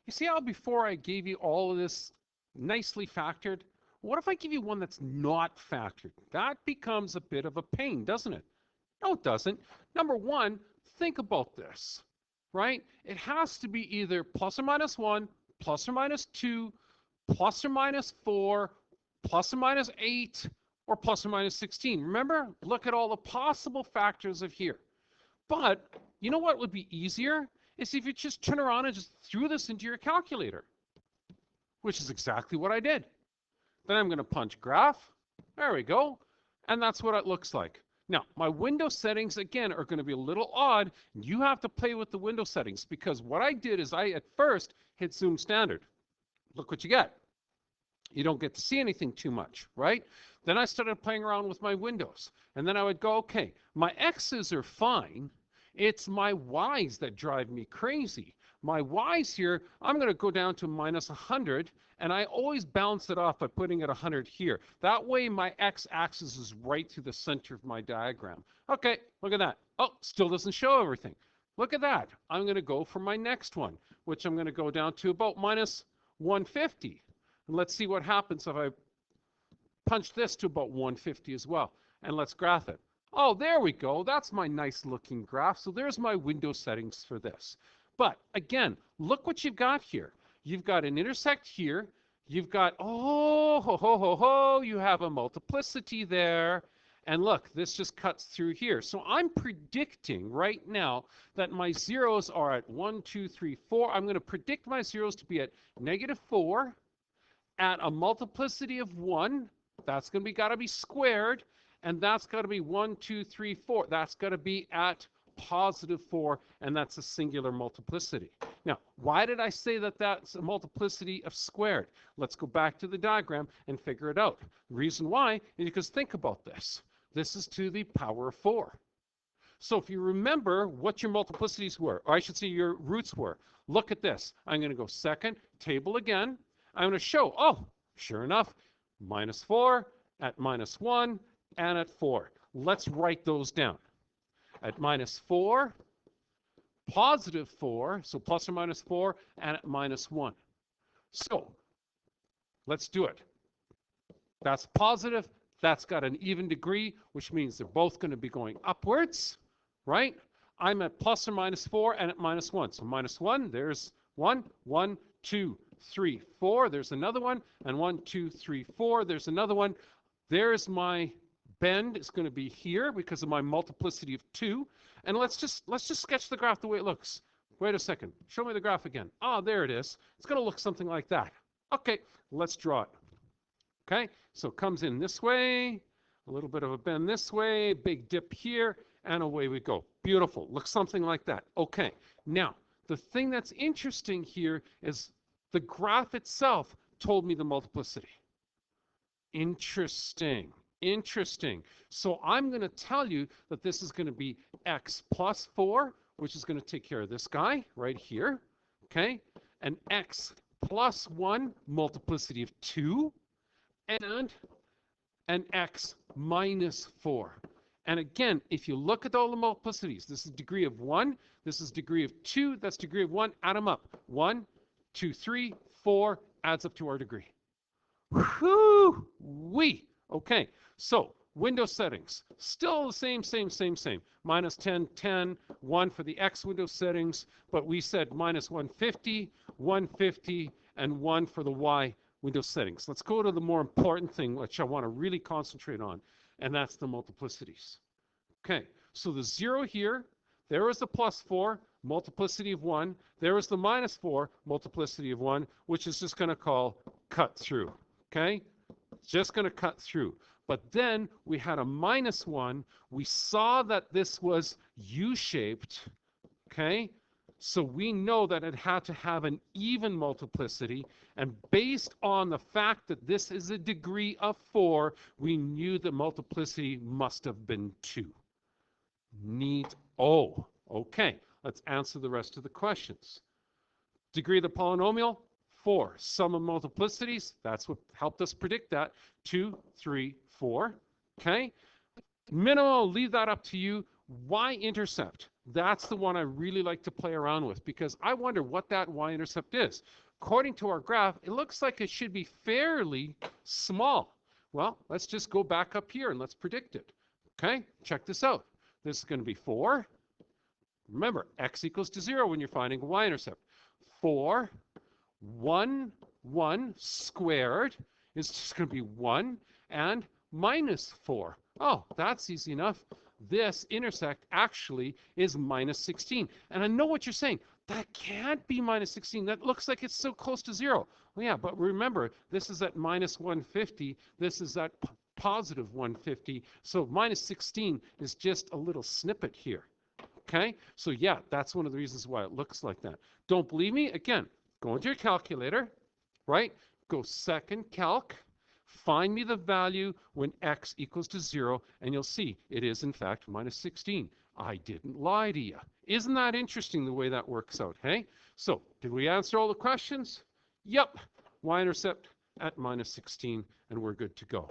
You see how before I gave you all of this nicely factored? What if I give you one that's not factored? That becomes a bit of a pain, doesn't it? No, it doesn't. Number one, think about this, right? It has to be either plus or minus 1, plus or minus 2, plus or minus 4, plus or minus 8, or plus or minus 16. Remember, look at all the possible factors of here. But you know what would be easier? Is if you just turn around and just threw this into your calculator, which is exactly what I did. Then I'm going to punch graph. There we go. And that's what it looks like. Now, my window settings, again, are going to be a little odd. You have to play with the window settings because what I did is I, at first, hit zoom standard. Look what you get. You don't get to see anything too much, right? Then I started playing around with my windows. And then I would go, okay, my X's are fine. It's my Y's that drive me crazy. My Y's here, I'm going to go down to minus 100, and I always balance it off by putting it 100 here. That way my X-axis is right through the center of my diagram. Okay, look at that. Oh, still doesn't show everything. Look at that. I'm going to go for my next one, which I'm going to go down to about minus 150. And let's see what happens if I punch this to about 150 as well. And let's graph it. Oh, there we go. That's my nice looking graph. So there's my window settings for this. But again, look what you've got here. You've got an intersect here. You've got, oh, ho, ho, ho, ho, you have a multiplicity there. And look, this just cuts through here. So I'm predicting right now that my zeros are at 1, 2, 3, 4. I'm going to predict my zeros to be at negative 4 at a multiplicity of 1. That's going to be got to be squared. And that's got to be 1, 2, 3, 4. That's got to be at positive 4, and that's a singular multiplicity. Now, why did I say that that's a multiplicity of squared? Let's go back to the diagram and figure it out. The reason why is because think about this. This is to the power of 4. So if you remember what your multiplicities were, or I should say your roots were, look at this. I'm going to go second, table again. I'm going to show, oh, sure enough, minus 4 at minus 1 and at 4. Let's write those down. At minus 4, positive 4, so plus or minus 4, and at minus 1. So let's do it. That's positive. That's got an even degree, which means they're both going to be going upwards, right? I'm at plus or minus 4 and at minus 1. So minus 1, there's 1, 1, 2, 3, 4. There's another one. And 1, 2, 3, 4. There's another one. There's my bend. It's going to be here because of my multiplicity of 2. And let's just sketch the graph the way it looks. Wait a second. Show me the graph again. Oh, there it is. It's going to look something like that. Okay, let's draw it. Okay, so it comes in this way, a little bit of a bend this way, big dip here, and away we go. Beautiful. Looks something like that. Okay, now the thing that's interesting here is the graph itself told me the multiplicity. Interesting. Interesting. So I'm going to tell you that this is going to be x plus 4, which is going to take care of this guy right here. Okay, and x plus 1, multiplicity of 2. And an x minus 4. And again, if you look at all the multiplicities, this is degree of 1, this is degree of 2, that's degree of 1, add them up. 1, 2, 3, 4, adds up to our degree. Whoo-wee. Okay, so window settings, still the same. Minus 10, 10, 1 for the x window settings, but we said minus 150, 150, and 1 for the y window settings. Let's go to the more important thing, which I want to really concentrate on, and that's the multiplicities. Okay, so the 0 here, there is the plus 4, multiplicity of 1. There is the minus 4, multiplicity of 1, which is just going to call cut through. Okay, just going to cut through. But then we had a minus 1. We saw that this was U-shaped. Okay, so we know that it had to have an even multiplicity, and based on the fact that this is a degree of 4, we knew the multiplicity must have been 2. Neat. Oh, okay. Let's answer the rest of the questions. Degree of the polynomial, 4. Sum of multiplicities, that's what helped us predict that. 2, 3, 4. Okay. Minimum, I'll leave that up to you. Y-intercept. That's the one I really like to play around with because I wonder what that y-intercept is. According to our graph, it looks like it should be fairly small. Well, let's just go back up here and let's predict it. Okay, check this out. This is going to be 4. Remember, x equals to 0 when you're finding a y-intercept. 4, 1, 1 squared is just going to be 1 and minus 4. Oh, that's easy enough. This intersect actually is minus 16. And I know what you're saying. That can't be minus 16. That looks like it's so close to 0. Well, yeah, but remember, this is at minus 150. This is at positive 150. So minus 16 is just a little snippet here. Okay? So yeah, that's one of the reasons why it looks like that. Don't believe me? Again, go into your calculator, right? Go second calc. Find me the value when x equals to 0, and you'll see it is, in fact, minus 16. I didn't lie to you. Isn't that interesting the way that works out, hey? So, did we answer all the questions? Yep. Y-intercept at minus 16, and we're good to go.